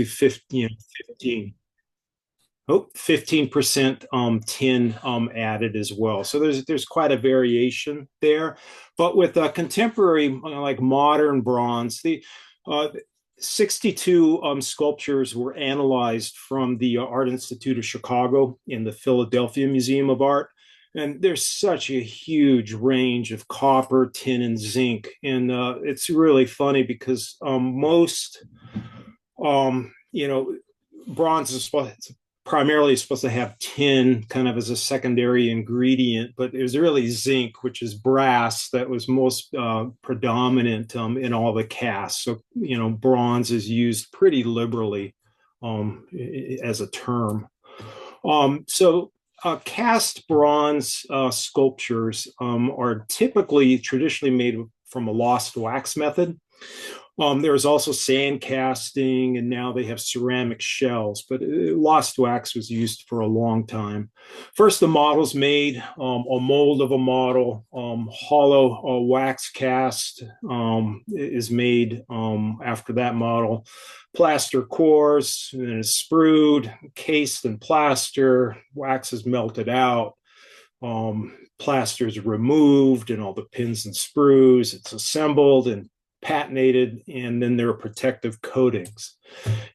50, 15. Oh, 15% tin added as well. So there's quite a variation there. But with contemporary, like modern bronze, the uh, 62 sculptures were analyzed from the Art Institute of Chicago in the Philadelphia Museum of Art. And there's such a huge range of copper, tin, and zinc. And it's really funny because most, bronze is primarily supposed to have tin kind of as a secondary ingredient, but it was really zinc, which is brass, that was most predominant in all the casts. So, bronze is used pretty liberally as a term. Cast bronze sculptures are typically traditionally made from a lost wax method. There was also sand casting, and now they have ceramic shells, but lost wax was used for a long time. First, the model's made, a mold of a model, hollow wax cast is made after that model. Plaster cores, and then it's sprued, cased in plaster, wax is melted out. Plaster is removed and all the pins and screws, it's assembled and patinated, and then there are protective coatings.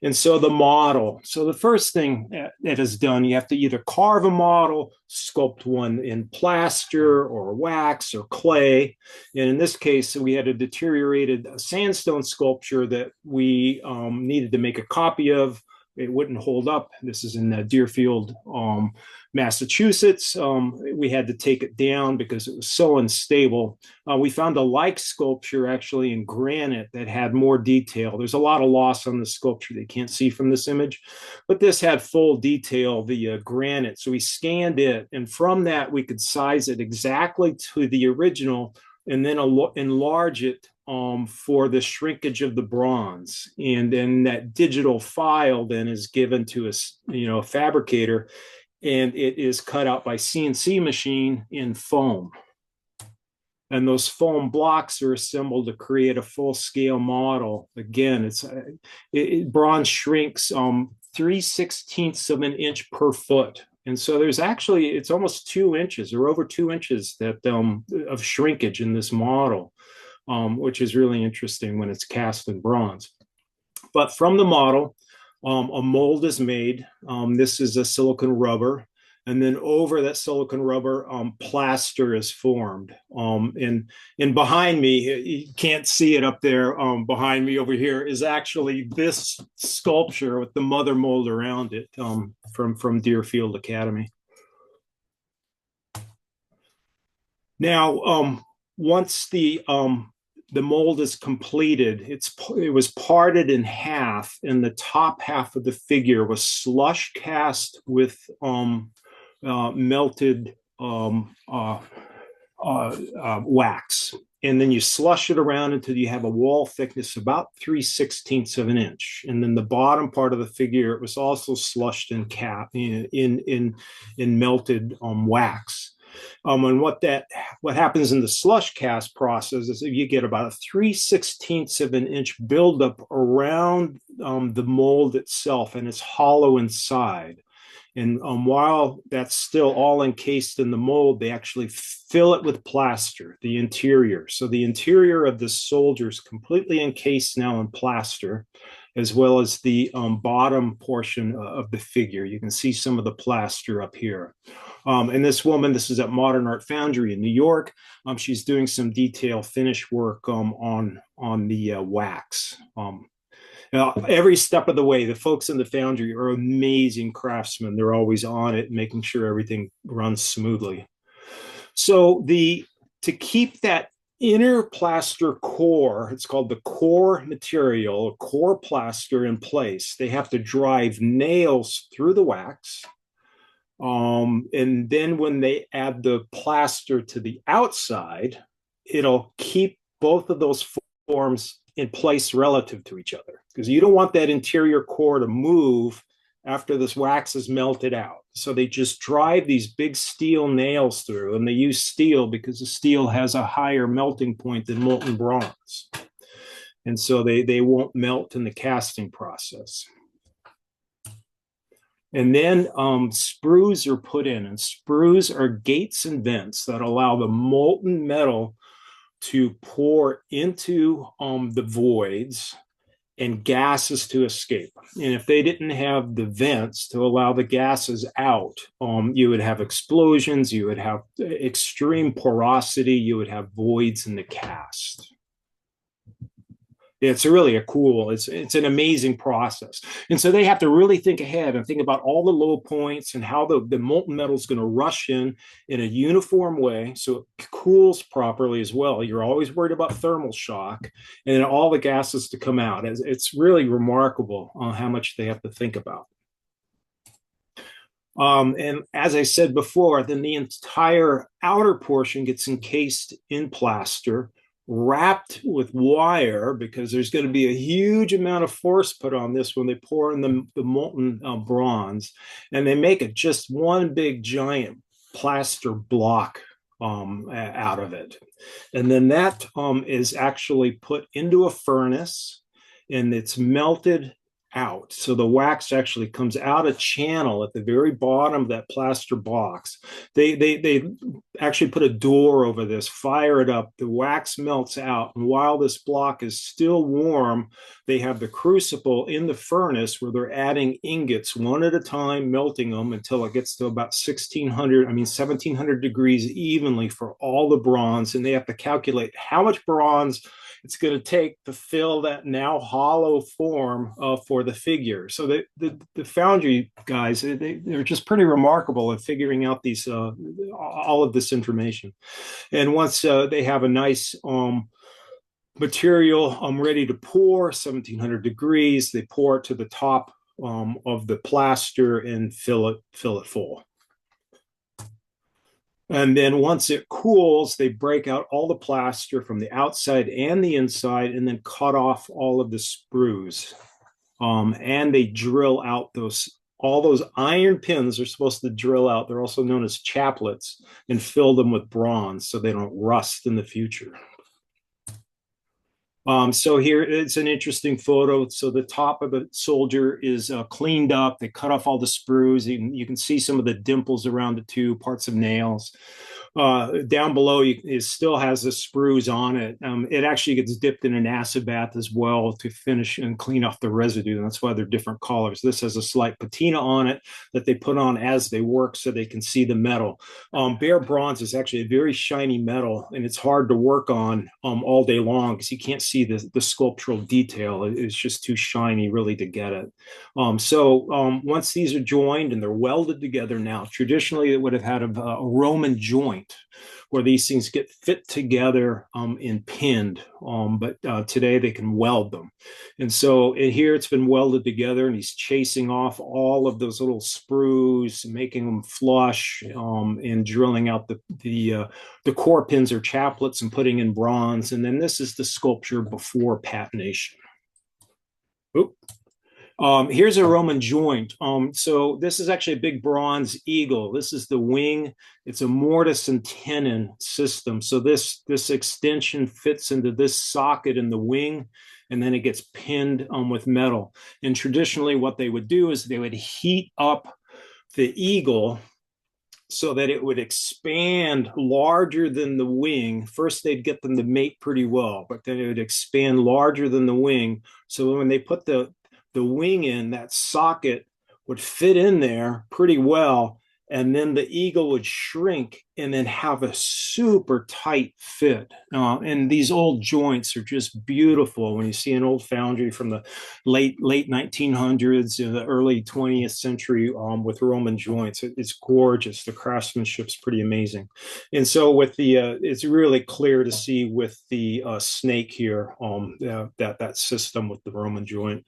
And so the first thing that is done, you have to either carve a model, sculpt one in plaster or wax or clay. And in this case, we had a deteriorated sandstone sculpture that we needed to make a copy of. It wouldn't hold up. This is in Deerfield, Massachusetts. We had to take it down because it was so unstable. We found a like sculpture actually in granite that had more detail. There's a lot of loss on the sculpture that you can't see from this image, but this had full detail, the granite. So we scanned it, and from that we could size it exactly to the original and then enlarge it for the shrinkage of the bronze. And then that digital file then is given to a fabricator, and it is cut out by CNC machine in foam. And those foam blocks are assembled to create a full scale model. Again, bronze shrinks 3/16 of an inch per foot. And so it's almost 2 inches or over 2 inches of shrinkage in this model, which is really interesting when it's cast in bronze. But from the model, a mold is made. This is a silicone rubber. And then over that silicone rubber, plaster is formed. And behind me, you can't see it up there, behind me over here is actually this sculpture with the mother mold around it from Deerfield Academy. Now, once the mold is completed, it was parted in half, and the top half of the figure was slush cast with melted wax. And then you slush it around until you have a wall thickness about 3/16 of an inch. And then the bottom part of the figure, it was also slushed in melted wax. And what happens in the slush cast process is you get about a 3/16 of an inch buildup around the mold itself, and it's hollow inside. And while that's still all encased in the mold, they actually fill it with plaster, the interior. So the interior of the soldier is completely encased now in plaster, as well as the bottom portion of the figure. You can see some of the plaster up here. And this woman, this is at Modern Art Foundry in New York. She's doing some detail finish work on the wax. Every step of the way, the folks in the foundry are amazing craftsmen. They're always on it, making sure everything runs smoothly. So to keep that inner plaster core, it's called the core material, core plaster in place, they have to drive nails through the wax. And then when they add the plaster to the outside, it'll keep both of those forms in place relative to each other, because you don't want that interior core to move after this wax is melted out. So they just drive these big steel nails through, and they use steel because the steel has a higher melting point than molten bronze. And so they won't melt in the casting process. And then sprues are put in, and sprues are gates and vents that allow the molten metal to pour into the voids and gases to escape. And if they didn't have the vents to allow the gases out, you would have explosions, you would have extreme porosity, you would have voids in the cast. It's really a cool, it's an amazing process. And so they have to really think ahead and think about all the low points and how the molten metal is going to rush in a uniform way so it cools properly as well. You're always worried about thermal shock and all the gases to come out. It's really remarkable how much they have to think about. And as I said before, then the entire outer portion gets encased in plaster, wrapped with wire, because there's going to be a huge amount of force put on this when they pour in the molten bronze. And they make it just one big giant plaster block out of it. And then that is actually put into a furnace and it's melted out. So the wax actually comes out a channel at the very bottom of that plaster box. They actually put a door over this, fire it up, the wax melts out, and while this block is still warm, they have the crucible in the furnace where they're adding ingots one at a time, melting them until it gets to about 1700 degrees evenly for all the bronze. And they have to calculate how much bronze it's going to take to fill that now hollow form for the figure. So the foundry guys, they're just pretty remarkable at figuring out these all of this information. And once they have a nice material ready to pour, 1700 degrees, they pour it to the top of the plaster and fill it full. And then once it cools, they break out all the plaster from the outside and the inside and then cut off all of the sprues. And they drill out all those iron pins are supposed to drill out. They're also known as chaplets, and fill them with bronze so they don't rust in the future. So here it's an interesting photo. So the top of the soldier is cleaned up. They cut off all the sprues. You can see some of the dimples around it too, parts of nails. Down below, it still has the sprues on it. It actually gets dipped in an acid bath as well to finish and clean off the residue. And that's why they're different colors. This has a slight patina on it that they put on as they work so they can see the metal. Bare bronze is actually a very shiny metal, and it's hard to work on all day long because you can't see the sculptural detail. It's just too shiny really to get it. So once these are joined and they're welded together now, traditionally it would have had a Roman joint where these things get fit together and pinned. But today they can weld them. And so here it's been welded together, and he's chasing off all of those little sprues, making them flush, and drilling out the core pins or chaplets and putting in bronze. And then this is the sculpture before patination. Oop. Here's a Roman joint. So this is actually a big bronze eagle. This is the wing. It's a mortise and tenon system. So this extension fits into this socket in the wing, and then it gets pinned with metal. And traditionally what they would do is they would heat up the eagle so that it would expand larger than the wing. First, they'd get them to mate pretty well, but then it would expand larger than the wing. So when they put the wing in, that socket would fit in there pretty well, and then the eagle would shrink and then have a super tight fit. And these old joints are just beautiful. When you see an old foundry from the late 1900s in the early 20th century with Roman joints, it's gorgeous. The craftsmanship's pretty amazing. And so with it's really clear to see with the snake here, that system with the Roman joint.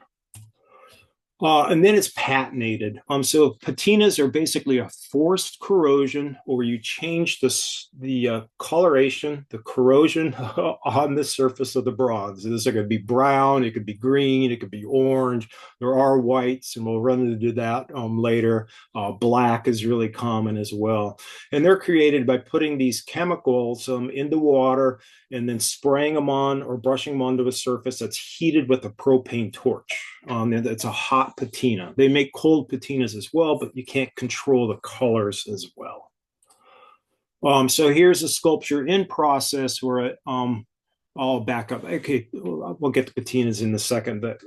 And then it's patinated. So patinas are basically a forced corrosion, where you change the coloration, the corrosion on the surface of the bronze. This is going to be brown, it could be green, it could be orange. There are whites, and we'll run into that later. Black is really common as well. And they're created by putting these chemicals into water and then spraying them on or brushing them onto a surface that's heated with a propane torch. It's a hot patina. They make cold patinas as well, but you can't control the colors as well. So here's a sculpture in process where I'll back up. Okay, we'll get the patinas in a second, but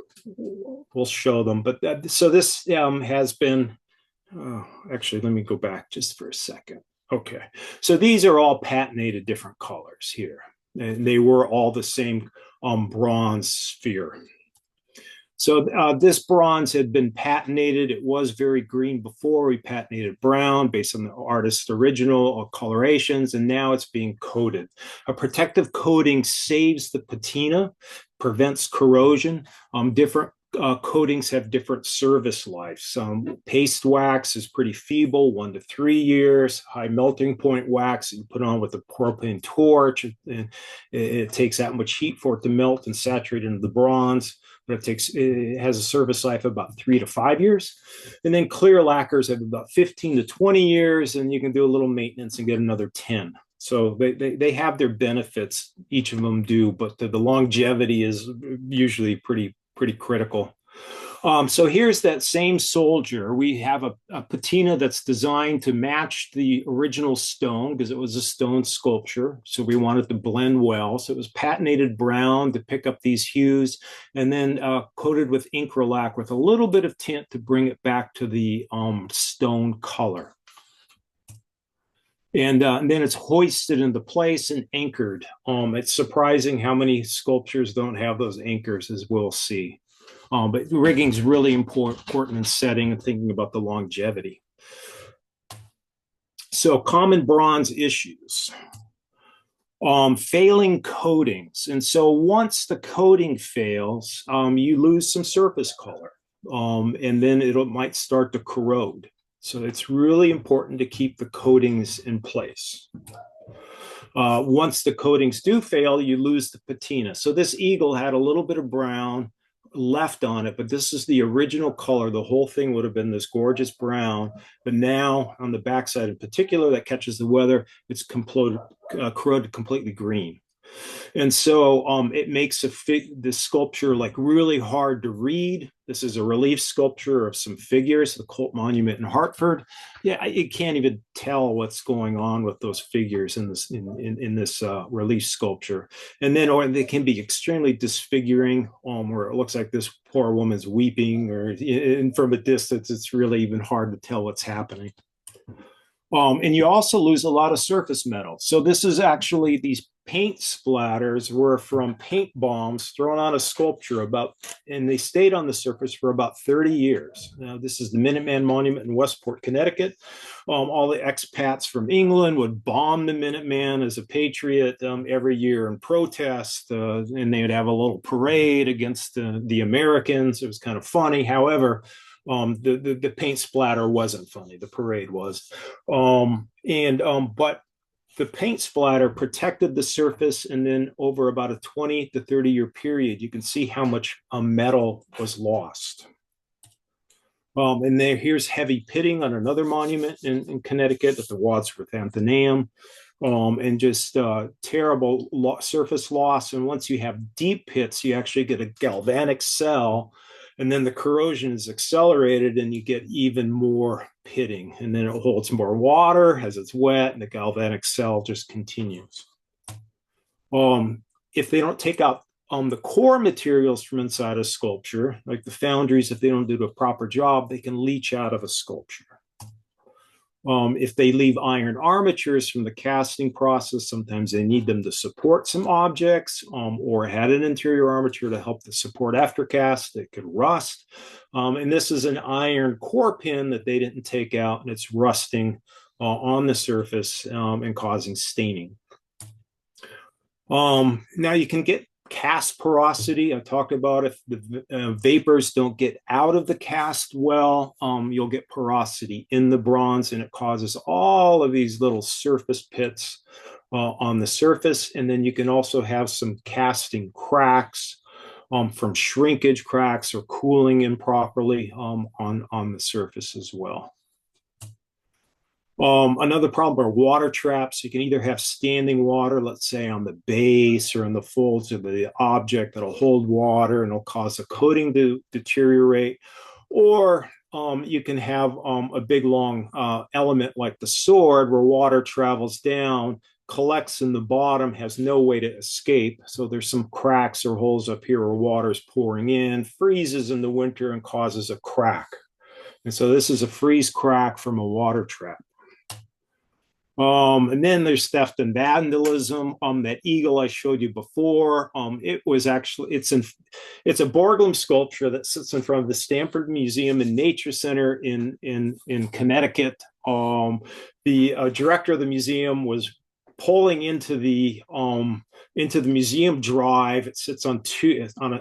we'll show them. But so this has been, actually, let me go back just for a second. Okay, so these are all patinated different colors here, and they were all the same bronze sphere. So this bronze had been patinated. It was very green before. We patinated brown based on the artist's original colorations, and now it's being coated. A protective coating saves the patina, prevents corrosion. Different coatings have different service lives. Paste wax is pretty feeble, 1 to 3 years. High melting point wax you put on with a propane torch, and it takes that much heat for it to melt and saturate into the bronze. But it has a service life of about 3 to 5 years. And then clear lacquers have about 15 to 20 years, and you can do a little maintenance and get another 10. So they have their benefits, each of them do, but the longevity is usually pretty critical. So here's that same soldier. We have a patina that's designed to match the original stone because it was a stone sculpture. So we wanted to blend well. So it was patinated brown to pick up these hues, and then coated with incralac with a little bit of tint to bring it back to the stone color. And then it's hoisted into place and anchored. It's surprising how many sculptures don't have those anchors, as we'll see. But rigging is really important in setting and thinking about the longevity. So common bronze issues. Failing coatings. And so once the coating fails, you lose some surface color. And then it might start to corrode. So it's really important to keep the coatings in place. Once the coatings do fail, you lose the patina. So this eagle had a little bit of brown left on it, but this is the original color. The whole thing would have been this gorgeous brown, but now on the backside in particular that catches the weather, it's corroded completely green. And so it makes this sculpture like really hard to read. This is a relief sculpture of some figures, the Colt Monument in Hartford. Yeah, you can't even tell what's going on with those figures in this relief sculpture. And then, or they can be extremely disfiguring, where it looks like this poor woman's weeping, or from a distance, it's really even hard to tell what's happening. And you also lose a lot of surface metal. So this is actually, these paint splatters were from paint bombs thrown on a sculpture and they stayed on the surface for about 30 years. Now, this is the Minuteman Monument in Westport, Connecticut. All the expats from England would bomb the Minuteman as a patriot every year in protest, and they would have a little parade against the Americans. It was kind of funny. However, the paint splatter wasn't funny. The parade was. But the paint splatter protected the surface, and then over about a 20 to 30 year period, you can see how much metal was lost. And here's heavy pitting on another monument in Connecticut at the Wadsworth Athenaeum. And just terrible surface loss. And once you have deep pits, you actually get a galvanic cell, and then the corrosion is accelerated and you get even more pitting, and then it holds more water as it's wet, and the galvanic cell just continues. If they don't take out the core materials from inside a sculpture, like the foundries, if they don't do a proper job, they can leach out of a sculpture. If they leave iron armatures from the casting process, sometimes they need them to support some objects, or had an interior armature to help the support after cast. It could rust. And this is an iron core pin that they didn't take out, and it's rusting on the surface and causing staining. Now you can get cast porosity. I talked about if the vapors don't get out of the cast well, you'll get porosity in the bronze, and it causes all of these little surface pits on the surface. And then you can also have some casting cracks from shrinkage cracks or cooling improperly on the surface as well. Another problem are water traps. You can either have standing water, let's say on the base or in the folds of the object that'll hold water and it'll cause the coating to deteriorate, or you can have a big long element like the sword where water travels down, collects in the bottom, has no way to escape. So there's some cracks or holes up here where water's pouring in, freezes in the winter and causes a crack. And so this is a freeze crack from a water trap. And then there's theft and vandalism. That eagle I showed you before, it was actually it's a Borglum sculpture that sits in front of the Stanford Museum and Nature Center in Connecticut. The director of the museum was pulling into the museum drive. It sits on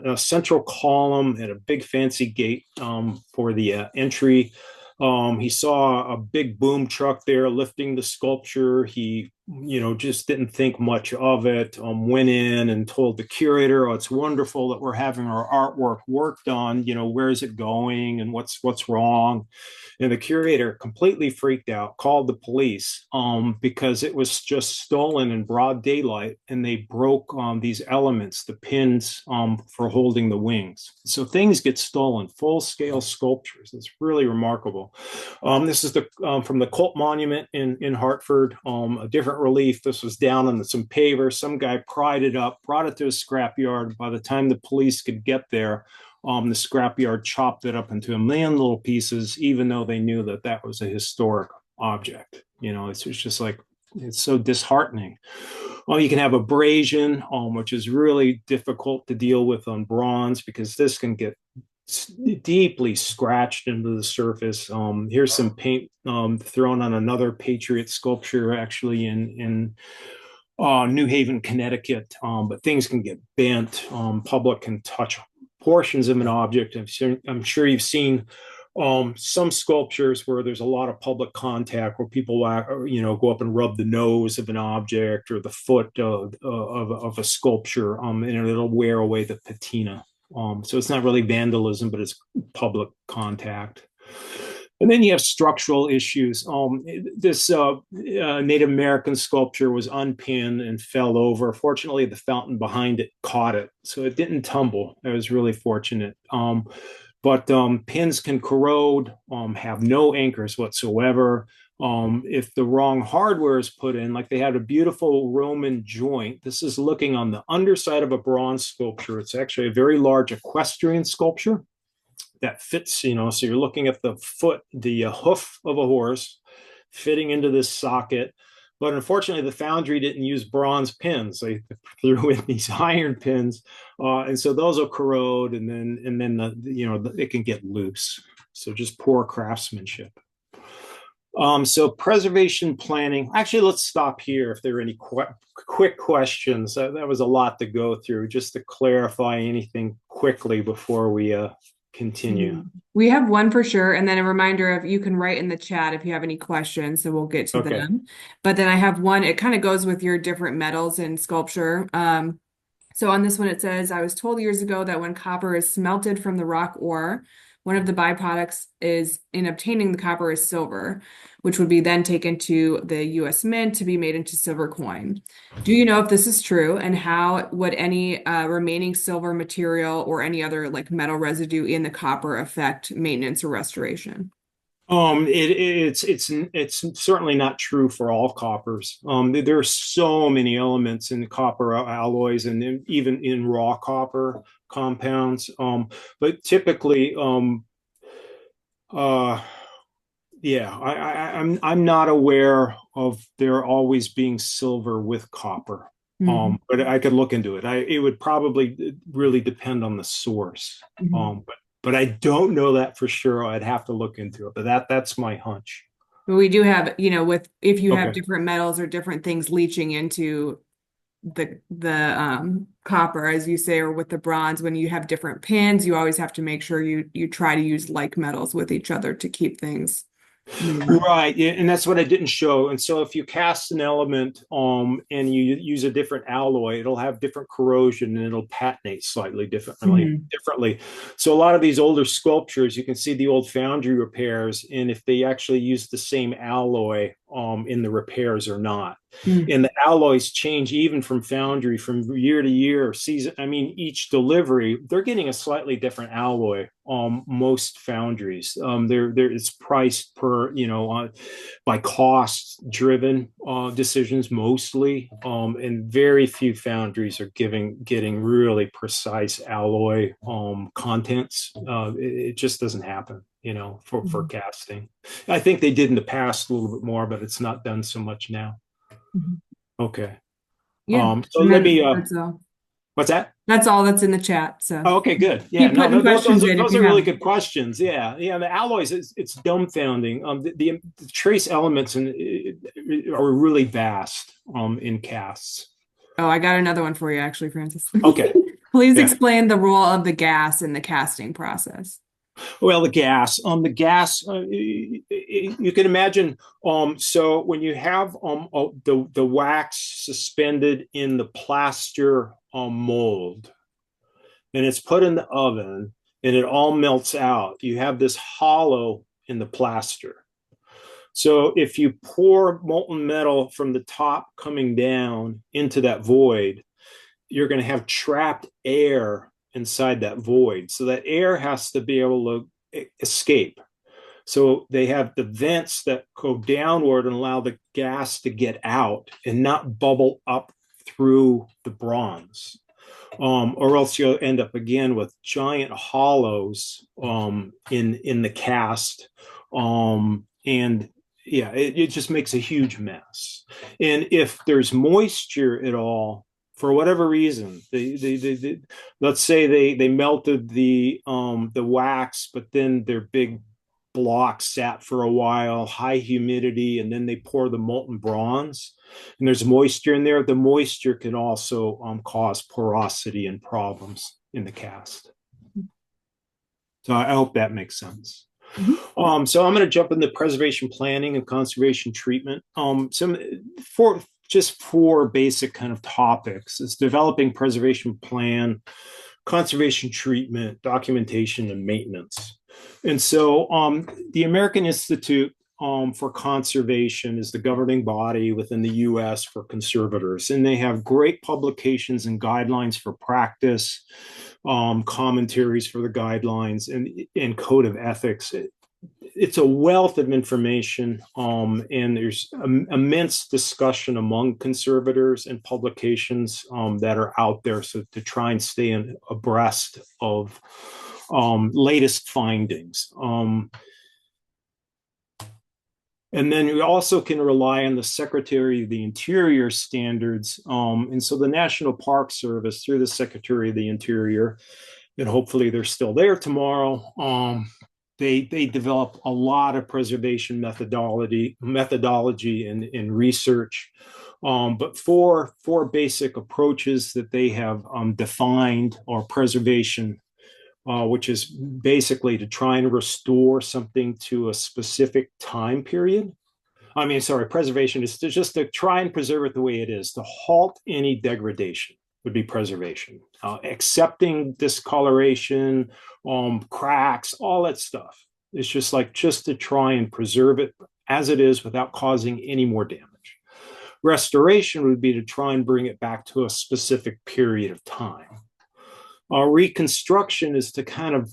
a central column and a big fancy gate for the entry. He saw a big boom truck there lifting the sculpture. He, just didn't think much of it. Went in and told the curator, "Oh, it's wonderful that we're having our artwork worked on. Where is it going and what's wrong?" And the curator, completely freaked out, called the police because it was just stolen in broad daylight, and they broke these elements, the pins for holding the wings. So things get stolen, full-scale sculptures. It's really remarkable. This is from the Colt Monument in Hartford, a different relief. This was down on some paver. Some guy pried it up, brought it to a scrapyard. By the time the police could get there, the scrapyard chopped it up into a million little pieces, even though they knew that that was a historic object. It's just like, it's so disheartening. You can have abrasion, which is really difficult to deal with on bronze because this can get deeply scratched into the surface. Here's some paint thrown on another Patriot sculpture, actually in New Haven, Connecticut. But things can get bent. Public can touch portions of an object. I'm sure you've seen some sculptures where there's a lot of public contact, where people go up and rub the nose of an object or the foot of a sculpture, and it'll wear away the patina. So it's not really vandalism, but it's public contact. And then you have structural issues. This Native American sculpture was unpinned and fell over. Fortunately, the fountain behind it caught it, so it didn't tumble. I was really fortunate. But pins can corrode, have no anchors whatsoever. If the wrong hardware is put in, like they had a beautiful Roman joint. This is looking on the underside of a bronze sculpture. It's actually a very large equestrian sculpture that fits, so you're looking at the hoof of a horse fitting into this socket. But unfortunately, the foundry didn't use bronze pins. They threw in these iron pins, and so those will corrode, and then it can get loose. So just poor craftsmanship. So preservation planning. Actually, let's stop here if there are any quick questions. That was a lot to go through. Just to clarify anything quickly before we continue. We have one for sure, and then a reminder of you can write in the chat if you have any questions, so we'll get to them. But then I have one, it kind of goes with your different metals in sculpture. So on this one, it says, I was told years ago that when copper is smelted from the rock ore, one of the byproducts is in obtaining the copper is silver, which would be then taken to the US Mint to be made into silver coin. Do you know if this is true, and how would any remaining silver material or any other like metal residue in the copper affect maintenance or restoration? It's certainly not true for all coppers. There are so many elements in copper alloys and even in raw copper compounds. But typically, yeah, I'm not aware of there always being silver with copper. But I could look into it. It would probably really depend on the source. But I don't know that for sure. I'd have to look into it. But that's my hunch. But we do have, if you have different metals or different things leaching into the copper, as you say, or with the bronze, when you have different pins, you always have to make sure you try to use like metals with each other to keep things. Right, yeah, and that's what I didn't show. And so if you cast an element and you use a different alloy, it'll have different corrosion and it'll patinate slightly differently. So a lot of these older sculptures, you can see the old foundry repairs, and if they actually use the same alloy, in the repairs or not. Mm. And the alloys change even from foundry from year to year, season. I mean, each delivery, they're getting a slightly different alloy. Most foundries, it's priced per, by cost driven decisions mostly, and very few foundries are getting really precise alloy contents. It just doesn't happen, for Mhm. casting. I think they did in the past a little bit more, but it's not done so much now. Mhm. Okay. Yeah. So And let me. then that's all. What's that? That's all that's in the chat. So Oh, okay, good. Yeah, keep no, putting questions in if those you are really have. good questions. Yeah, yeah. The alloys, it's dumbfounding. The trace elements are really vast in casts. Oh, I got another one for you, actually, Francis. Okay. Please Yeah. explain the role of the gas in the casting process. Well, you can imagine. So when you have the wax suspended in the plaster mold, and it's put in the oven, and it all melts out, you have this hollow in the plaster. So if you pour molten metal from the top coming down into that void, you're going to have trapped air inside that void. So that air has to be able to escape. So they have the vents that go downward and allow the gas to get out and not bubble up through the bronze. Or else you'll end up again with giant hollows in the cast, and yeah, it just makes a huge mess. And if there's moisture at all, for whatever reason, let's say they melted the wax, but then their big blocks sat for a while, high humidity, and then they pour the molten bronze, and there's moisture in there. The moisture can also cause porosity and problems in the cast. So I hope that makes sense. Mhm. So I'm going to jump into preservation planning and conservation treatment. Four basic kind of topics: it's developing preservation plan, conservation treatment, documentation, and maintenance. And so the American Institute for Conservation is the governing body within the US for conservators. And they have great publications and guidelines for practice, commentaries for the guidelines, and code of ethics. It's a wealth of information, and there's immense discussion among conservators and publications that are out there, so to try and stay abreast of latest findings. And then we also can rely on the Secretary of the Interior standards. And so the National Park Service, through the Secretary of the Interior, and hopefully they're still there tomorrow, they develop a lot of preservation methodology and research. But four basic approaches that they have defined are preservation, which is basically to try and restore something to a specific time period. Preservation is just to try and preserve it the way it is, to halt any degradation would be preservation. Accepting discoloration, cracks, all that stuff. It's just to try and preserve it as it is without causing any more damage. Restoration would be to try and bring it back to a specific period of time. Reconstruction is to kind of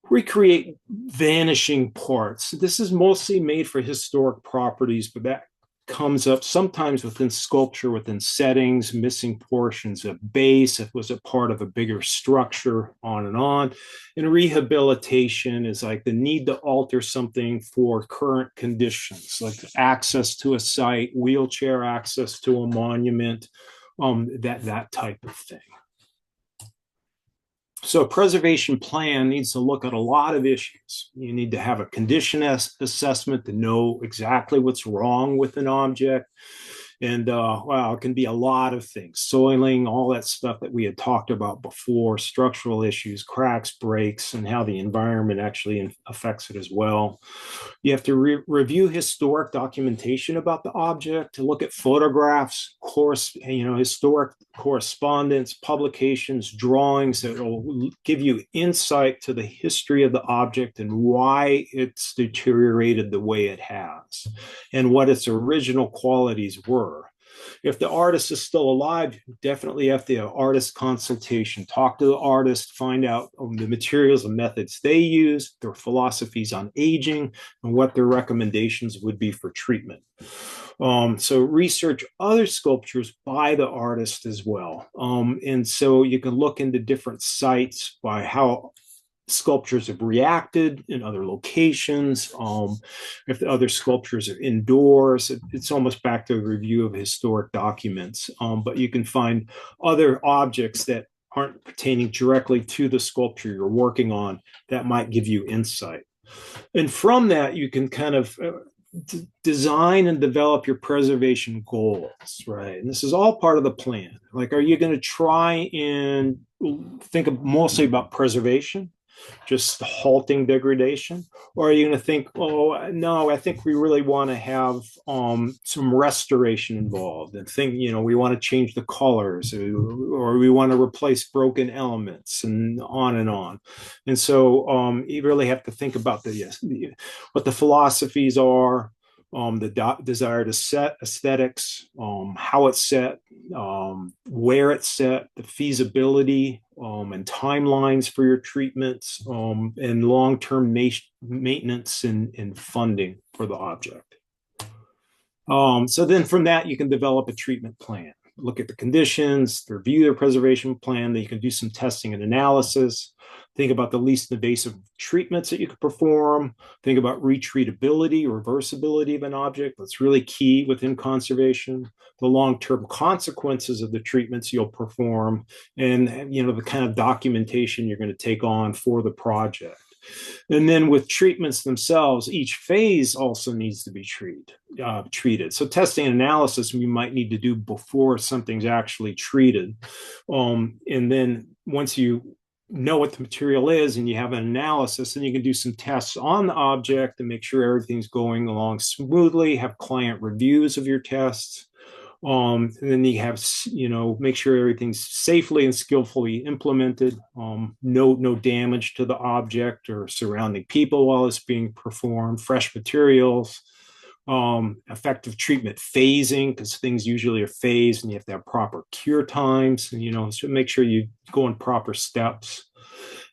recreate vanishing parts. This is mostly made for historic properties, but that comes up sometimes within sculpture, within settings, missing portions of base, if it was a part of a bigger structure, on and on. And rehabilitation is like the need to alter something for current conditions, like access to a site, wheelchair access to a monument, that type of thing. So a preservation plan needs to look at a lot of issues. You need to have a condition assessment to know exactly what's wrong with an object. And wow, it can be a lot of things: soiling, all that stuff that we had talked about before, structural issues, cracks, breaks, and how the environment actually affects it as well. You have to review historic documentation about the object, to look at photographs, historic correspondence, publications, drawings that will give you insight to the history of the object and why it's deteriorated the way it has, and what its original qualities were. If the artist is still alive, definitely have the artist consultation. Talk to the artist, find out the materials and methods they use, their philosophies on aging, and what their recommendations would be for treatment. So research other sculptures by the artist as well. And so you can look into different sites by how sculptures have reacted in other locations. If the other sculptures are indoors, it's almost back to a review of historic documents. But you can find other objects that aren't pertaining directly to the sculpture you're working on that might give you insight. And from that, you can kind of design and develop your preservation goals, right? And this is all part of the plan. Like, are you going to try and think mostly about preservation, just halting degradation? Or are you going to think, oh, no, I think we really want to have some restoration involved, and think, we want to change the colors, or we want to replace broken elements, and on and on. And so you really have to think about what the philosophies are, the desire to set aesthetics, how it's set, where it's set, the feasibility, and timelines for your treatments, and long-term maintenance and funding for the object. So then from that, you can develop a treatment plan. Look at the conditions, review their preservation plan. Then you can do some testing and analysis. Think about the least invasive treatments that you could perform. Think about retreatability or reversibility of an object. That's really key within conservation. The long-term consequences of the treatments you'll perform, and the kind of documentation you're going to take on for the project. And then with treatments themselves, each phase also needs to be treated. So testing and analysis we might need to do before something's actually treated. And then once you know what the material is and you have an analysis, then you can do some tests on the object and make sure everything's going along smoothly, have client reviews of your tests. And then you have, make sure everything's safely and skillfully implemented. No damage to the object or surrounding people while it's being performed. Fresh materials, effective treatment phasing, because things usually are phased, and you have to have proper cure times. And so make sure you go in proper steps.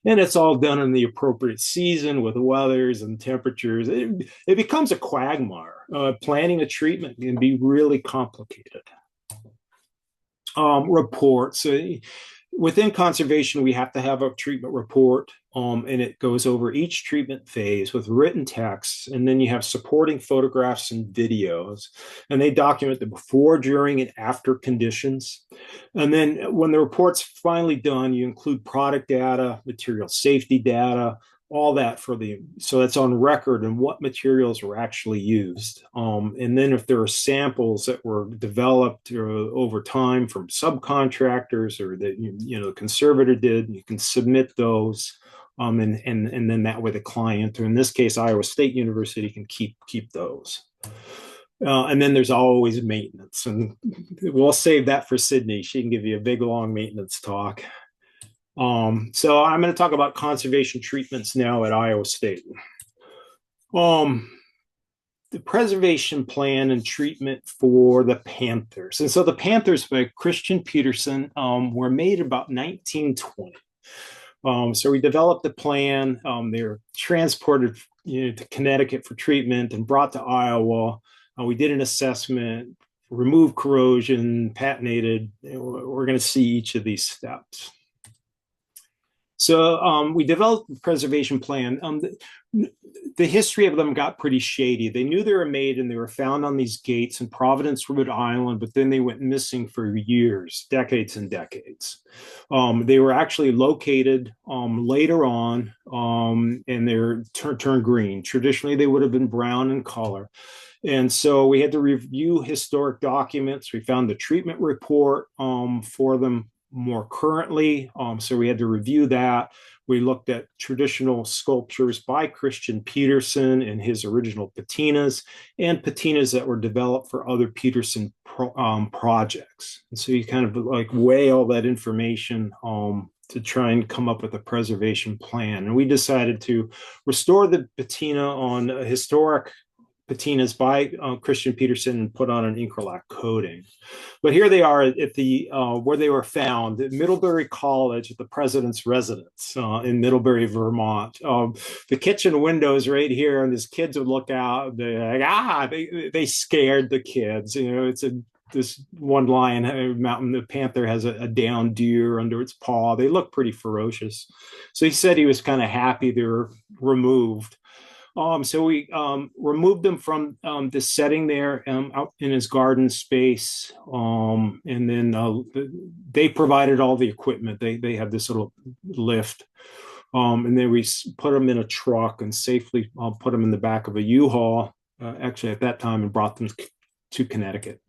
And it's all done in the appropriate season with weathers and temperatures. It becomes a quagmire. Planning a treatment can be really complicated. Reports. Within conservation, we have to have a treatment report, and it goes over each treatment phase with written text, and then you have supporting photographs and videos, and they document the before, during, and after conditions. And then when the report's finally done, you include product data, material safety data, all that so that's on record and what materials were actually used. And then if there are samples that were developed over time from subcontractors, or that the conservator did, you can submit those. And then that way the client, or in this case Iowa State University, can keep those. And then there's always maintenance, and we'll save that for Sydney. She can give you a big long maintenance talk. So I'm going to talk about conservation treatments now at Iowa State. The preservation plan and treatment for the panthers. And so the panthers by Christian Peterson were made about 1920. So we developed the plan. They were transported to Connecticut for treatment and brought to Iowa. We did an assessment, removed corrosion, patinated. We're going to see each of these steps. So we developed the preservation plan. The history of them got pretty shady. They knew they were made, and they were found on these gates in Providence, Rhode Island, but then they went missing for years, decades and decades. They were actually located later on, and they're turned green. Traditionally, they would have been brown in color. And so we had to review historic documents. We found the treatment report for them more currently. So we had to review that. We looked at traditional sculptures by Christian Petersen and his original patinas, and patinas that were developed for other Petersen projects. And so you kind of like weigh all that information to try and come up with a preservation plan. And we decided to restore the patina on historic patinas by Christian Petersen and put on an incralac coating. But here they are at the where they were found at Middlebury College at the president's residence in Middlebury, Vermont. The kitchen windows right here, and his kids would look out. They're like, they scared the kids. You know, it's this one lion mountain, the panther has a downed deer under its paw. They look pretty ferocious. So he said he was kind of happy they were removed. So we removed them from this setting there out in his garden space. And then they provided all the equipment. They had this little lift. And then we put them in a truck and safely put them in the back of a U-Haul, actually at that time, and brought them to Connecticut.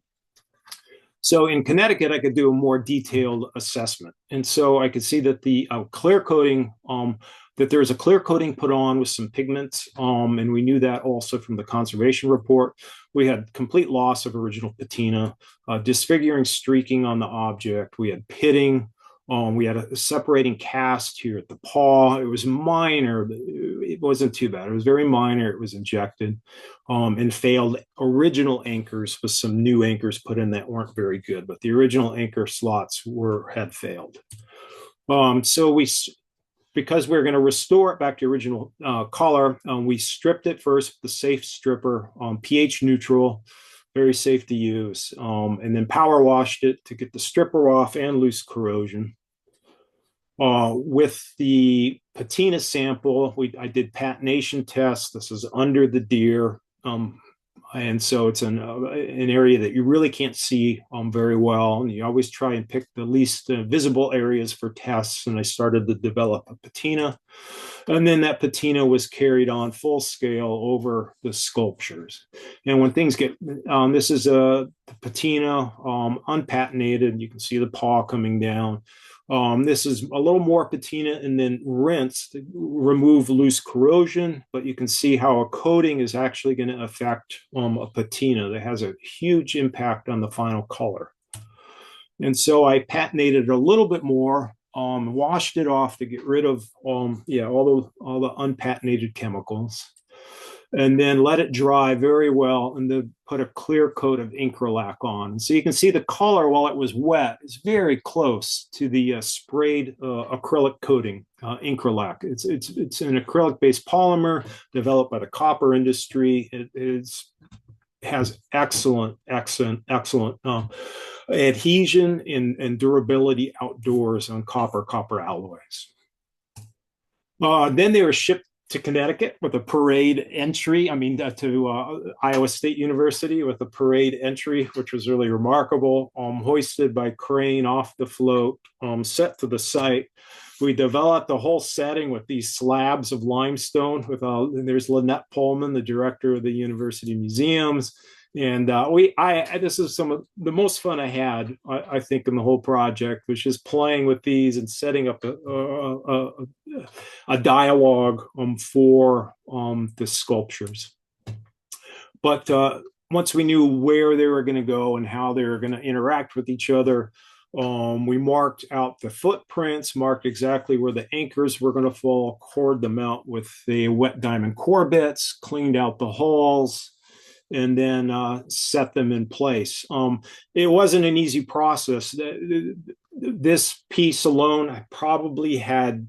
So in Connecticut, I could do a more detailed assessment. And so I could see that the clear coating, that there was a clear coating put on with some pigments. And we knew that also from the conservation report. We had complete loss of original patina, disfiguring streaking on the object. We had pitting. We had a separating cast here at the paw. It was minor. It wasn't too bad. It was very minor. It was injected and failed original anchors with some new anchors put in that weren't very good. But the original anchor slots had failed. So because we're going to restore it back to original color, we stripped it first with the safe stripper, pH neutral, very safe to use, and then power washed it to get the stripper off and loose corrosion. With the patina sample, I did patination tests. This is under the deer. And so it's an area that you really can't see very well. And you always try and pick the least visible areas for tests. And I started to develop a patina. And then that patina was carried on full scale over the sculptures. And when things get, this is a patina, unpatinated. You can see the paw coming down. This is a little more patina and then rinse to remove loose corrosion, but you can see how a coating is actually going to affect a patina that has a huge impact on the final color. And so I patinated it a little bit more, washed it off to get rid of all the unpatinated chemicals, and then let it dry very well, and then put a clear coat of incralac on. And so you can see the color while it was wet is very close to the sprayed acrylic coating, incralac. It's an acrylic-based polymer developed by the copper industry. It has excellent adhesion and durability outdoors on copper alloys. Then they were shipped to Connecticut with a parade entry. To Iowa State University with a parade entry, which was really remarkable. Hoisted by crane off the float, set to the site. We developed a whole setting with these slabs of limestone. There's Lynette Pullman, the director of the University Museums. And this is some of the most fun I had, I think, in the whole project, was just playing with these and setting up a dialogue for the sculptures. But once we knew where they were going to go and how they were going to interact with each other, we marked out the footprints, marked exactly where the anchors were going to fall, cored them out with the wet diamond core bits, cleaned out the holes, and then set them in place. It wasn't an easy process. This piece alone, I probably had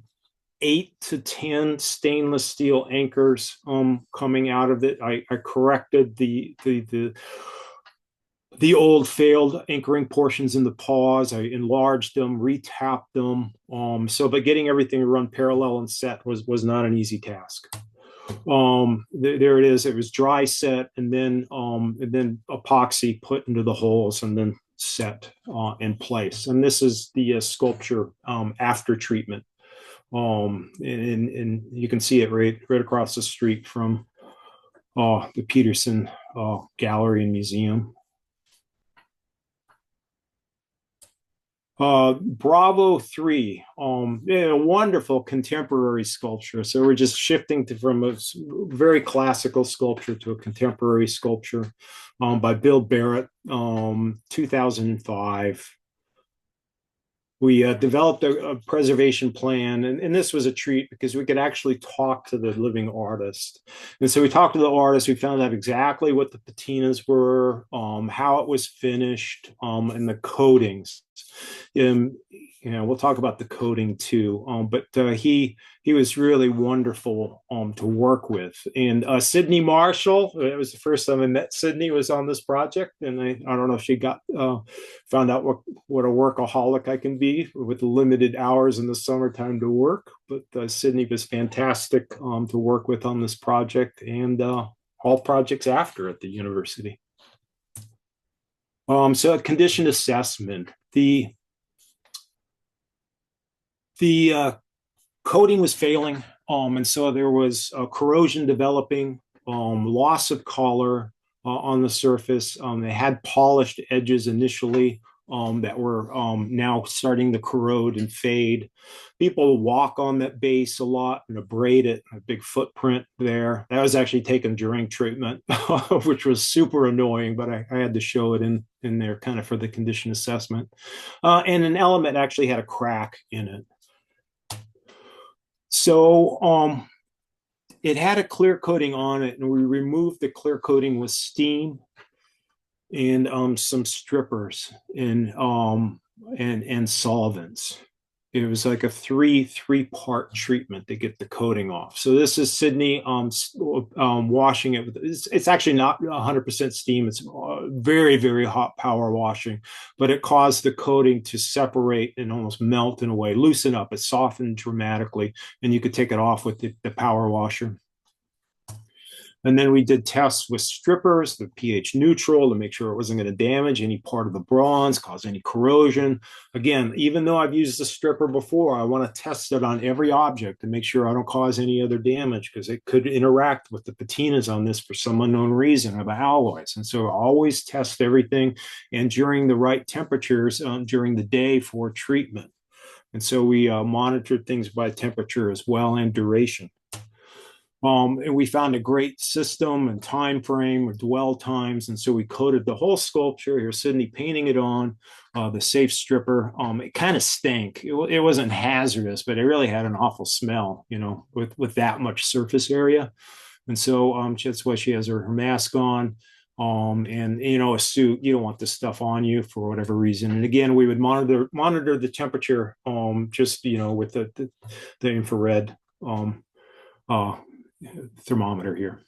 8 to 10 stainless steel anchors coming out of it. I corrected the old failed anchoring portions in the paws. I enlarged them, retapped them. But getting everything to run parallel and set was not an easy task. There it is. It was dry set and then epoxy put into the holes and then set in place. And this is the sculpture after treatment. And you can see it right across the street from the Petersen Gallery and Museum. Bravo 3, yeah, a wonderful contemporary sculpture. So we're just shifting from a very classical sculpture to a contemporary sculpture by Bill Barrett, 2005. We developed a preservation plan, and this was a treat because we could actually talk to the living artist. And so we talked to the artist. We found out exactly what the patinas were, how it was finished, and the coatings. Um, we'll talk about the coding too. But he was really wonderful to work with. And Sydney Marshall, it was the first time I met Sydney, was on this project, and I don't know if she got found out what a workaholic I can be with limited hours in the summertime to work. But Sydney was fantastic to work with on this project and all projects after at the university. So a condition assessment. The coating was failing, and so there was corrosion developing, loss of color on the surface. They had polished edges initially that were now starting to corrode and fade. People walk on that base a lot and abrade it, a big footprint there. That was actually taken during treatment, which was super annoying, but I had to show it in there kind of for the condition assessment. And an element actually had a crack in it. So it had a clear coating on it, and we removed the clear coating with steam and some strippers and solvents. It was like a three-part treatment to get the coating off. So this is Sydney washing it with. It's actually not 100% steam. It's very, very hot power washing, but it caused the coating to separate and almost melt in a way, loosen up. It softened dramatically, and you could take it off with the power washer. And then we did tests with strippers, the pH neutral, to make sure it wasn't going to damage any part of the bronze, cause any corrosion. Again, even though I've used the stripper before, I want to test it on every object to make sure I don't cause any other damage, because it could interact with the patinas on this for some unknown reason of alloys. And so always test everything, and during the right temperatures during the day for treatment. And so we monitored things by temperature as well and duration. And we found a great system and time frame with dwell times. And so we coated the whole sculpture. Here's Sydney painting it on the safe stripper. It kind of stank. It wasn't hazardous, but it really had an awful smell, with that much surface area. And so that's why she has her mask on. And a suit. You don't want this stuff on you for whatever reason. And again, we would monitor the temperature just with the infrared thermometer here.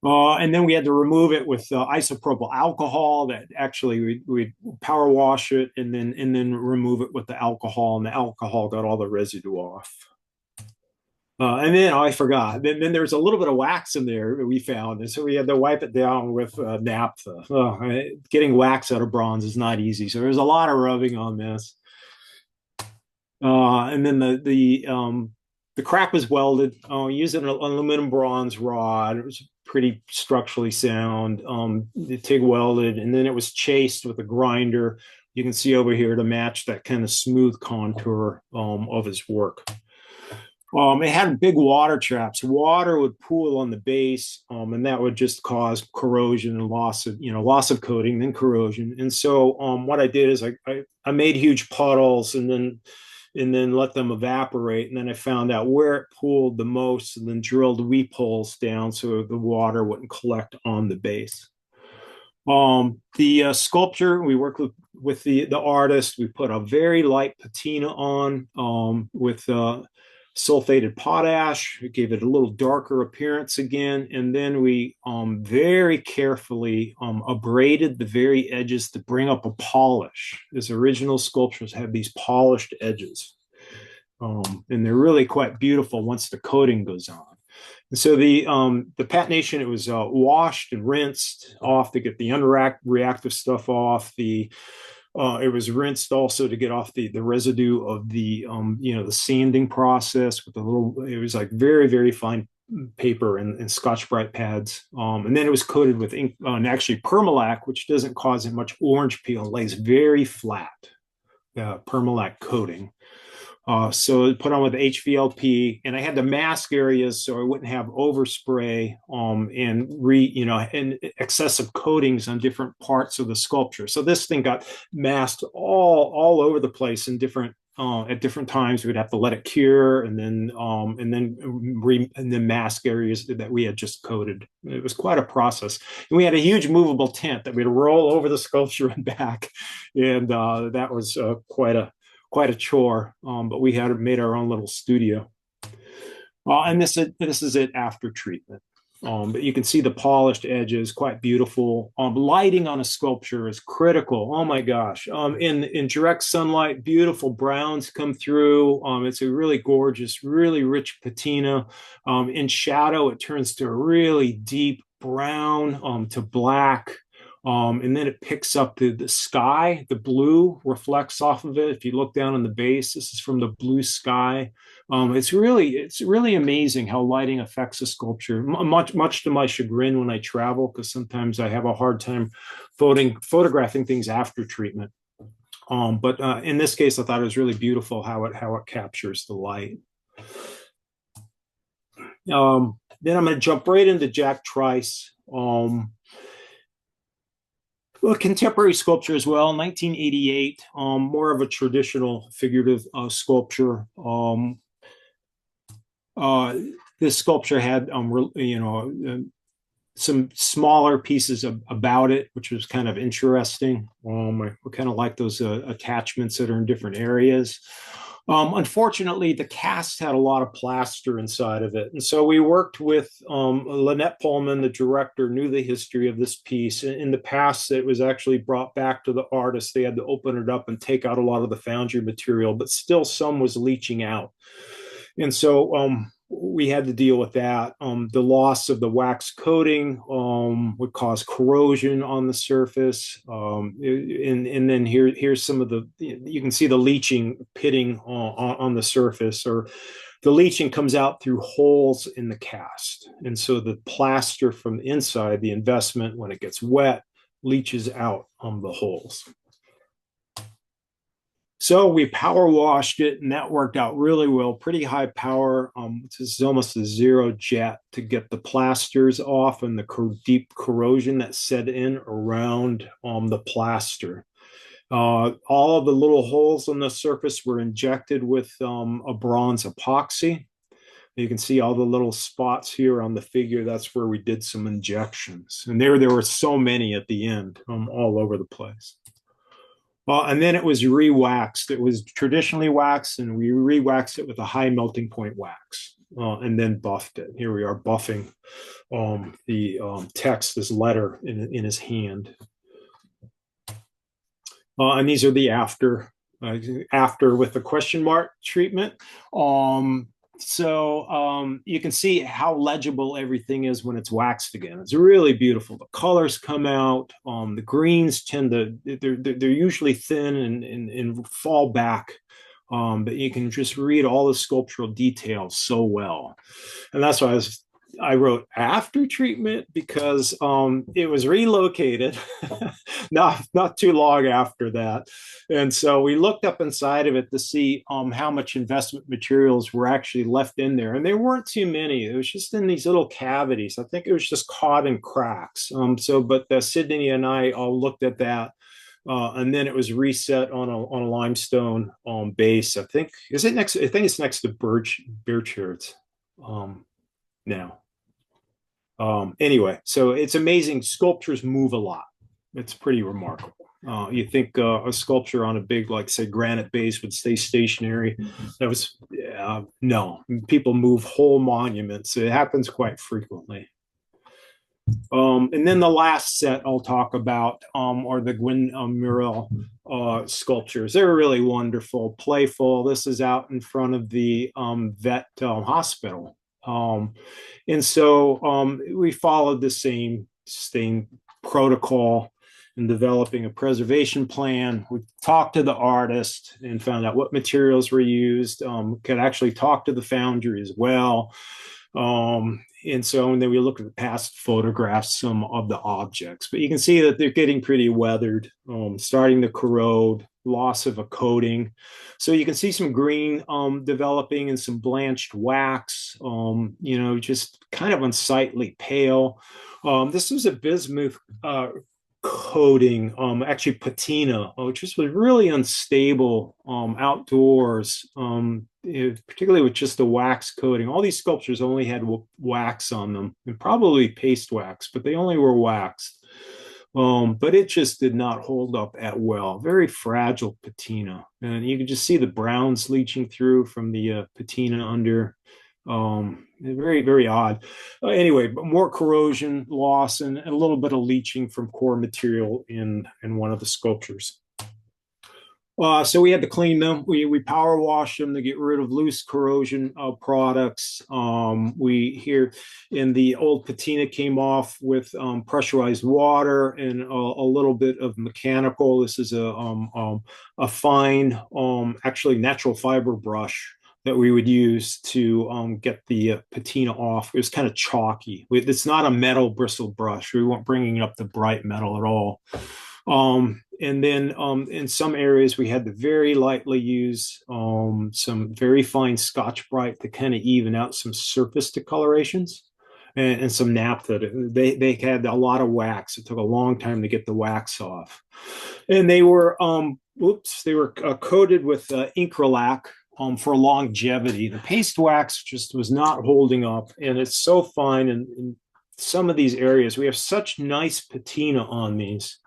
And then we had to remove it with isopropyl alcohol. That actually we'd power wash it and then remove it with the alcohol, and the alcohol got all the residue off. And then I forgot. Then there's a little bit of wax in there that we found, and so we had to wipe it down with naphtha. Getting wax out of bronze is not easy, so there's a lot of rubbing on this. And then the crack was welded using an aluminum bronze rod. It was pretty structurally sound. The TIG welded, and then it was chased with a grinder. You can see over here to match that kind of smooth contour of his work. It had big water traps. Water would pool on the base, and that would just cause corrosion and loss of coating, then corrosion. And so what I did is I made huge puddles and then let them evaporate. And then I found out where it pooled the most and then drilled weep holes down so the water wouldn't collect on the base. The sculpture, we worked with the artist. We put a very light patina on with sulfated potash. We gave it a little darker appearance again. And then we very carefully abraded the very edges to bring up a polish. His original sculptures have these polished edges. And they're really quite beautiful once the coating goes on. And so the patination, it was washed and rinsed off to get the unreactive stuff off. It was rinsed also to get off the residue of the sanding process with it was like very, very fine paper and Scotch-Brite pads. And then it was coated with ink, and actually Permalac, which doesn't cause it much orange peel. It lays very flat, Permalac coating. So put on with HVLP, and I had to mask areas so I wouldn't have overspray and excessive coatings on different parts of the sculpture. So this thing got masked all over the place in different at different times. We'd have to let it cure and then mask areas that we had just coated. It was quite a process. And we had a huge movable tent that we'd roll over the sculpture and back, and that was quite a chore, but we had made our own little studio. And this is it after treatment. But you can see the polished edges, quite beautiful. Lighting on a sculpture is critical. Oh my gosh! In direct sunlight, beautiful browns come through. It's a really gorgeous, really rich patina. In shadow, it turns to a really deep brown to black. And then it picks up the sky. The blue reflects off of it. If you look down on the base, this is from the blue sky. It's really amazing how lighting affects a sculpture. Much to my chagrin when I travel, because sometimes I have a hard time photographing things after treatment. But in this case, I thought it was really beautiful how it captures the light. Then I'm going to jump right into Jack Trice. Well, contemporary sculpture as well, 1988, more of a traditional figurative sculpture. This sculpture had, some smaller pieces about it, which was kind of interesting. I kind of like those attachments that are in different areas. Unfortunately, the cast had a lot of plaster inside of it. And so we worked with Lynette Pullman, the director, knew the history of this piece. In the past, it was actually brought back to the artist. They had to open it up and take out a lot of the foundry material, but still some was leaching out. And so we had to deal with that. The loss of the wax coating would cause corrosion on the surface. And then here's some of you can see the leaching pitting on the surface, or the leaching comes out through holes in the cast. And so the plaster from the inside, the investment, when it gets wet, leaches out the holes. So we power washed it, and that worked out really well. Pretty high power. This is almost a zero jet to get the plasters off and the deep corrosion that set in around the plaster. All of the little holes on the surface were injected with a bronze epoxy. You can see all the little spots here on the figure. That's where we did some injections. And there were so many at the end, all over the place. And then it was re-waxed. It was traditionally waxed, and we re-waxed it with a high melting point wax, and then buffed it. Here we are buffing the text, this letter in his hand. And these are the after with the question mark treatment. So you can see how legible everything is when it's waxed again. It's really beautiful. The colors come out. The greens they're usually thin and fall back. But you can just read all the sculptural details so well. And that's why I wrote after treatment, because it was relocated not too long after that. And so we looked up inside of it to see how much investment materials were actually left in there. And there weren't too many. It was just in these little cavities. I think it was just caught in cracks. But Sydney and I all looked at that. And then it was reset on a limestone base. I think it's next to Birchard's now. Anyway, so it's amazing. Sculptures move a lot. It's pretty remarkable. You think a sculpture on a big, like, say, granite base would stay stationary. That was, no. People move whole monuments. It happens quite frequently. And then the last set I'll talk about are the Gwen Murrell sculptures. They're really wonderful, playful. This is out in front of the vet hospital. And so we followed the same protocol in developing a preservation plan. We talked to the artist and found out what materials were used, could actually talk to the foundry as well. And then we look at the past photographs, some of the objects, but you can see that they're getting pretty weathered, starting to corrode, loss of a coating. So you can see some green developing and some blanched wax, just kind of unsightly pale. This was a bismuth coating, actually patina, which was really unstable outdoors, particularly with just the wax coating. All these sculptures only had wax on them, and probably paste wax, but they only were waxed. But it just did not hold up at well. Very fragile patina, and you can just see the browns leaching through from the patina under. Very, very odd. Anyway, but more corrosion loss and a little bit of leaching from core material in one of the sculptures. So we had to clean them. We power wash them to get rid of loose corrosion products. We here in the old patina came off with pressurized water and a little bit of mechanical. This is a fine, actually natural fiber brush that we would use to get the patina off. It was kind of chalky. It's not a metal bristle brush. We weren't bringing up the bright metal at all. And then in some areas, we had to very lightly use some very fine Scotch-Brite to kind of even out some surface discolorations and some naphtha. They had a lot of wax. It took a long time to get the wax off. And they were, coated with Incralac for longevity. The paste wax just was not holding up. And it's so fine in some of these areas. We have such nice patina on these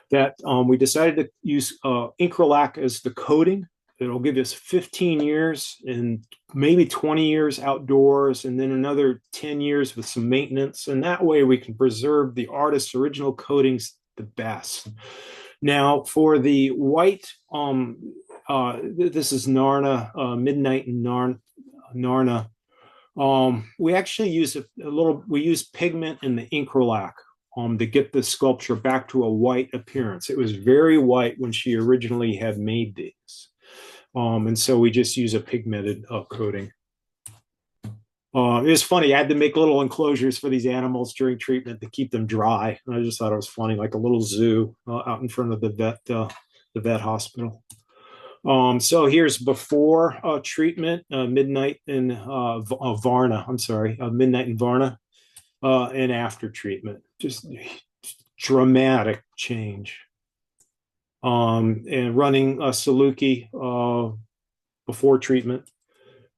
that we decided to use Incralac as the coating. It'll give us 15 years and maybe 20 years outdoors, and then another 10 years with some maintenance. And that way we can preserve the artist's original coatings the best. Now, for the white, this is Narna, Midnight in Narna. We actually use we use pigment in the Incralac to get the sculpture back to a white appearance. It was very white when she originally had made these. And so we just use a pigmented coating. It was funny. I had to make little enclosures for these animals during treatment to keep them dry. And I just thought it was funny, like a little zoo out in front of the vet hospital. So here's before treatment, Midnight in Varna. I'm sorry, Midnight in Varna. And after treatment, just dramatic change. And running a Saluki before treatment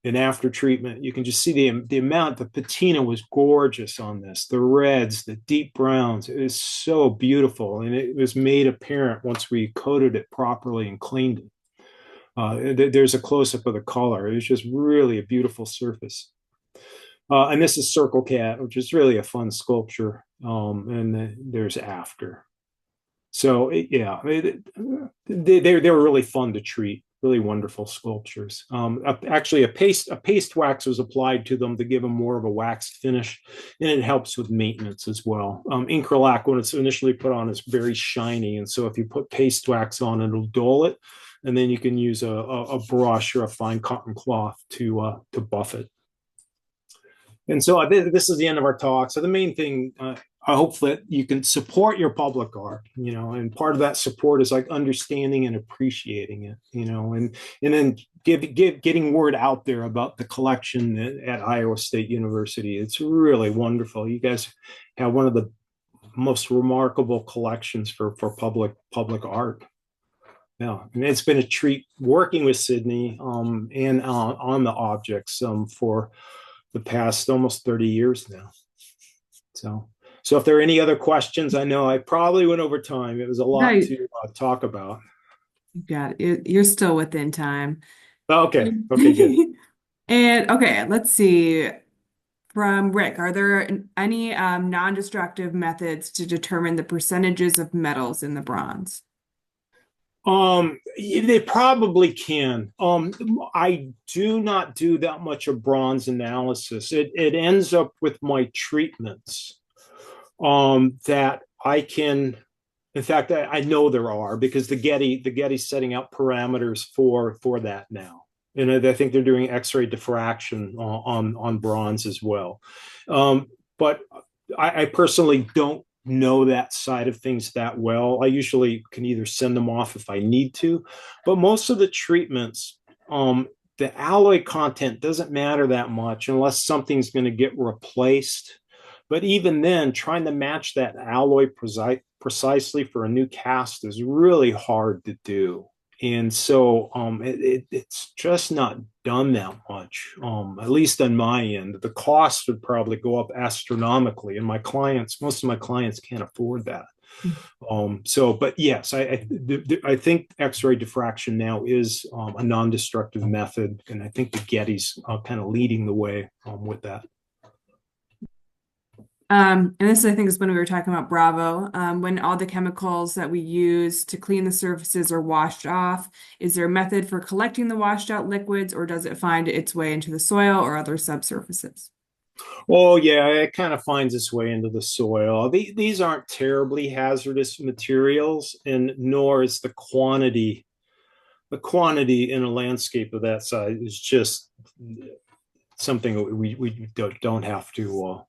and after treatment, you can just see the amount. The patina was gorgeous on this. The reds, the deep browns, it was so beautiful, and it was made apparent once we coated it properly and cleaned it. There's a close-up of the color. It was just really a beautiful surface. And this is Circle Cat, which is really a fun sculpture. And there's after. So yeah, they were really fun to treat. Really wonderful sculptures. Actually, a paste wax was applied to them to give them more of a waxed finish, and it helps with maintenance as well. Incralac, when it's initially put on, is very shiny, and so if you put paste wax on, it'll dull it, and then you can use a brush or a fine cotton cloth to buff it. And so this is the end of our talk. So the main thing, I hope that you can support your public art, and part of that support is like understanding and appreciating it, and then getting word out there about the collection at Iowa State University. It's really wonderful. You guys have one of the most remarkable collections for public art. Yeah, and it's been a treat working with Sydney and on the objects for the past almost 30 years now. So if there are any other questions, I know I probably went over time. It was a lot to talk about. You got it. You're still within time. Okay, good. And okay, let's see. From Rick, are there any non-destructive methods to determine the percentages of metals in the bronze? They probably can. I do not do that much of bronze analysis. It ends up with my treatments that I can. In fact, I know there are, because the Getty's setting out parameters for that now. And I think they're doing X-ray diffraction on bronze as well. But I personally don't know that side of things that well. I usually can either send them off if I need to, but most of the treatments, the alloy content doesn't matter that much unless something's going to get replaced. But even then, trying to match that alloy precisely for a new cast is really hard to do. And so it's just not done that much, at least on my end. The cost would probably go up astronomically, and most of my clients can't afford that. But yes, I think X-ray diffraction now is a non-destructive method, and I think the Getty's kind of leading the way with that. And this, I think, is when we were talking about Bravo. When all the chemicals that we use to clean the surfaces are washed off, is there a method for collecting the washed out liquids, or does it find its way into the soil or other subsurfaces? Oh yeah, it kind of finds its way into the soil. These aren't terribly hazardous materials, and nor is the quantity. The quantity in a landscape of that size is just something we don't have to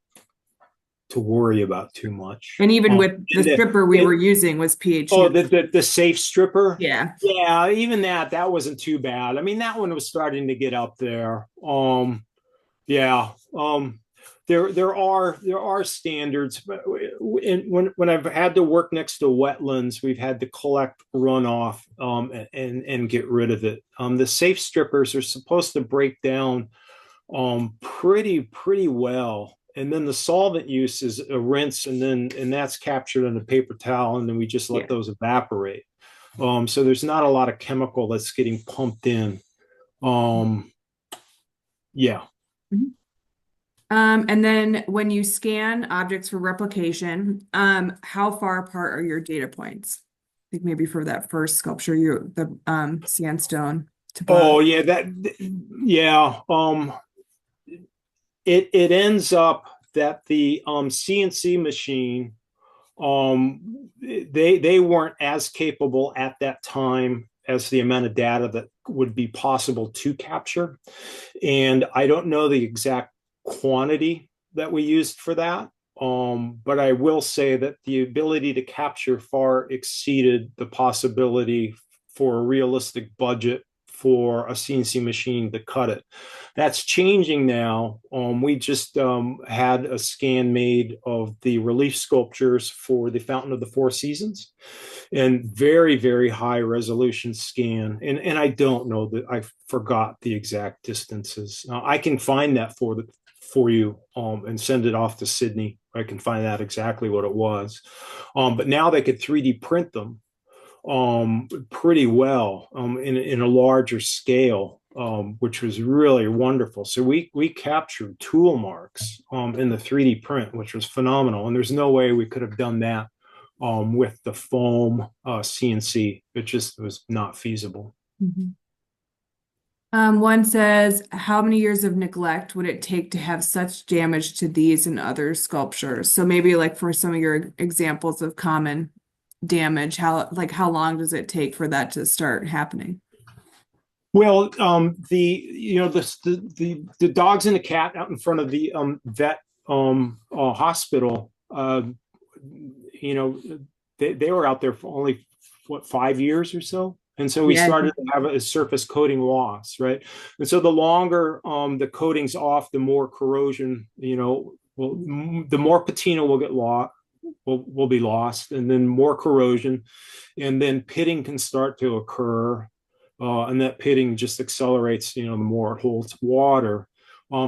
worry about too much. And even with the stripper we were using was pH oh, neutral. the safe stripper. Yeah. Yeah, even that wasn't too bad. I mean, that one was starting to get up there. Yeah. There are standards, but when I've had to work next to wetlands, we've had to collect runoff and get rid of it. The safe strippers are supposed to break down pretty well. And then the solvent use is a rinse, and that's captured in a paper towel, and then we just let those evaporate. So there's not a lot of chemical that's getting pumped in. Yeah. Mhm. And then when you scan objects for replication, how far apart are your data points? I think maybe for that first sculpture, the sandstone Oh topography. yeah. It ends up that the CNC machine, they weren't as capable at that time as the amount of data that would be possible to capture. And I don't know the exact quantity that we used for that. But I will say that the ability to capture far exceeded the possibility for a realistic budget for a CNC machine to cut it. That's changing now. We just had a scan made of the relief sculptures for the Fountain of the Four Seasons, and very high resolution scan. And I don't know that I forgot the exact distances. I can find that for you and send it off to Sydney. I can find out exactly what it was. But now they could 3D print them pretty well in a larger scale, which was really wonderful. So we captured tool marks in the 3D print, which was phenomenal. And there's no way we could have done that with the foam CNC. It just was not feasible. Mhm. One says, how many years of neglect would it take to have such damage to these and other sculptures? So maybe like for some of your examples of common damage, how long does it take for that to start happening? Well, the dogs and the cat out in front of the vet hospital, you know, they were out there for only what 5 years or so. And so we Yeah. started to have a surface coating loss, right? And so the longer the coating's off, the more corrosion, the more patina will get lost, will be lost, and then more corrosion, and then pitting can start to occur, and that pitting just accelerates, the more it holds water.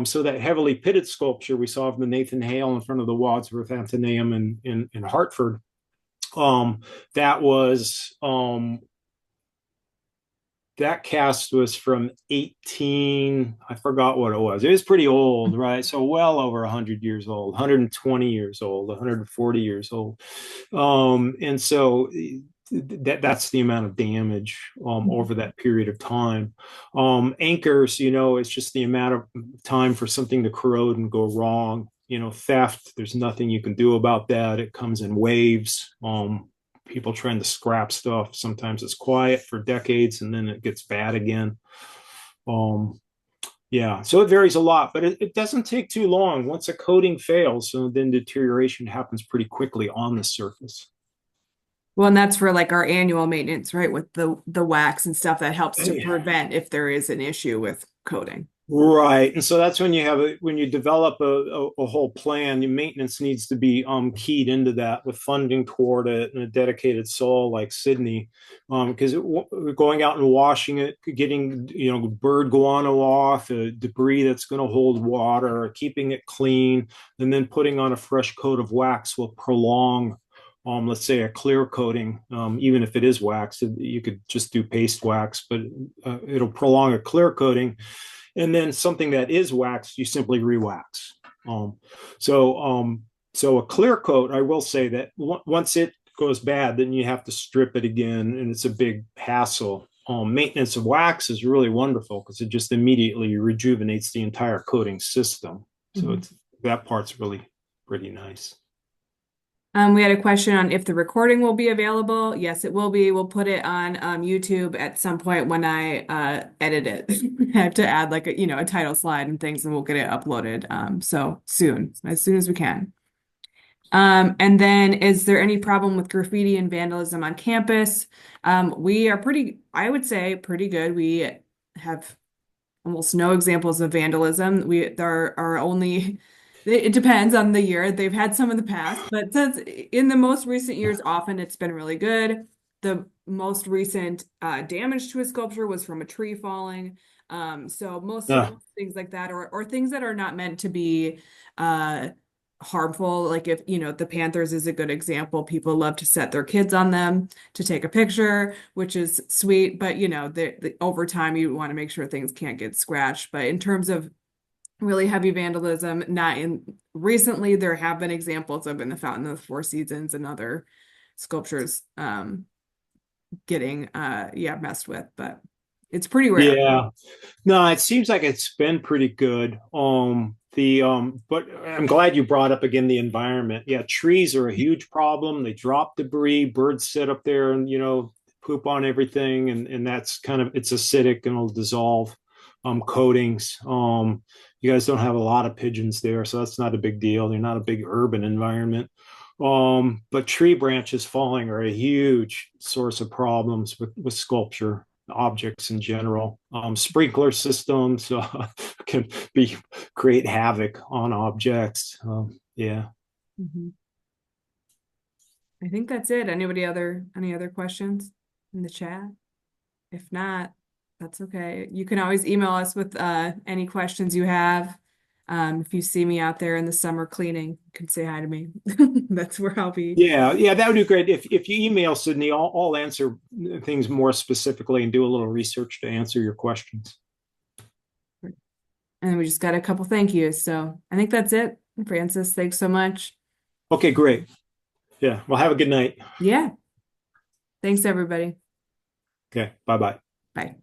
So that heavily pitted sculpture we saw of the Nathan Hale in front of the Wadsworth Athenaeum in Hartford, that was that cast was from 18, I forgot what it was. It was pretty old, right? So well over 100 years old, 120 years old, 140 years old. And so that's the amount of damage over that period of time. Anchors, it's just the amount of time for something to corrode and go wrong. Theft, there's nothing you can do about that. It comes in waves. People trying to scrap stuff. Sometimes it's quiet for decades and then it gets bad again. Um, yeah, so it varies a lot, but it doesn't take too long. Once a coating fails, so then deterioration happens pretty quickly on the surface. Well, and that's for like our annual maintenance, right? With the wax and stuff that helps to prevent if there is an issue with coating. Right. And so that's when you have when you develop a whole plan, your maintenance needs to be keyed into that with funding toward it and a dedicated soul like Sydney. Because going out and washing it, getting bird guano off, debris that's going to hold water, keeping it clean, and then putting on a fresh coat of wax will prolong let's say a clear coating, even if it is wax, you could just do paste wax, but it'll prolong a clear coating, and then something that is waxed, you simply re-wax. Um, so, um, so a clear coat, I will say that once it goes bad, then you have to strip it again, and it's a big hassle. Maintenance of wax is really wonderful because it just immediately rejuvenates the entire coating system. So Mhm. it's that part's really pretty nice. We had a question on if the recording will be available. Yes, it will be. We'll put it on YouTube at some point when I edit it. I have to add like a title slide and things, and we'll get it uploaded. So soon, as soon as we can. And then is there any problem with graffiti and vandalism on campus? We are I would say pretty good. We have almost no examples of vandalism. There are only, it depends on the year. They've had some in the past, but since in the most recent years, often it's been really good. The most recent damage to a sculpture was from a tree falling. So Yeah. most things like that, or things that are not meant to be uh, harmful. Like if, the Panthers is a good example. People love to set their kids on them to take a picture, which is sweet. But over time, you want to make sure things can't get scratched. But in terms of really heavy vandalism, not in recently, there have been examples of in the Fountain of the Four Seasons and other sculptures getting messed with, but it's pretty rare. Yeah. No, it seems like it's been pretty good. But I'm glad you brought up again the environment. Yeah, trees are a huge problem. They drop debris, birds sit up there and poop on everything, and that's kind of it's acidic and it'll dissolve coatings. You guys don't have a lot of pigeons there, so that's not a big deal. They're not a big urban environment. But tree branches falling are a huge source of problems with sculpture objects in general. Sprinkler systems can be create havoc on objects. Yeah. Mhm. I think that's it. Any other questions in the chat? If not, that's okay. You can always email us with any questions you have. If you see me out there in the summer cleaning, you can say hi to me. That's where I'll be. Yeah, yeah, that would be great. If you email Sydney, I'll answer things more specifically and do a little research to answer your questions. And we just got a couple thank yous. So I think that's it. Francis, thanks so much. Okay, great. Yeah, well, have a good night. Yeah. Thanks, everybody. Okay, bye bye. Bye.